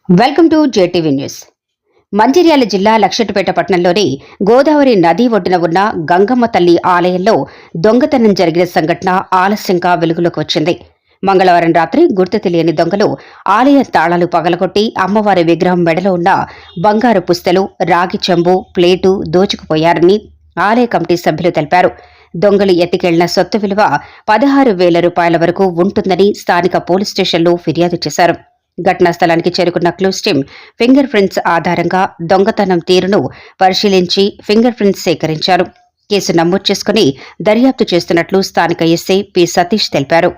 Welcome to JTV news. Mancherial జిల్లా లక్షెట్టిపేట పట్టణంలోని గోదావరి నది ఒడ్డున ఉన్న గంగమ్మ తల్లి ఆలయంలో దొంగతనం జరిగిన సంఘటన ఆలస్యంగా వెలుగులోకి వచ్చింది. మంగళవారం రాత్రి గుర్తు తెలియని దొంగలు ఆలయ తాళాలు పగలగొట్టి అమ్మవారి విగ్రహం మెడలో ఉన్న బంగారు పుస్తెలు, రాగి చెంబు, ప్లేటు దోచుకుపోయారని ఆలయ కమిటీ సభ్యులు తెలిపారు. దొంగలు ఎత్తికెళ్లిన సొత్తు విలువ 16,000 రూపాయల వరకు ఉంటుందని స్థానిక పోలీస్ స్టేషన్లో ఫిర్యాదు చేశారు. ఘటనా స్థలానికి చేరుకున్న క్లూస్ టీం ఫింగర్ ప్రింట్స్ ఆధారంగా దొంగతనం తీరును పరిశీలించి ఫింగర్ ప్రింట్స్ సేకరించారు. కేసు నమోదు చేసుకుని దర్యాప్తు చేస్తున్నట్లు స్థానిక ఎస్ఐ పి సతీష్ తెలిపారు.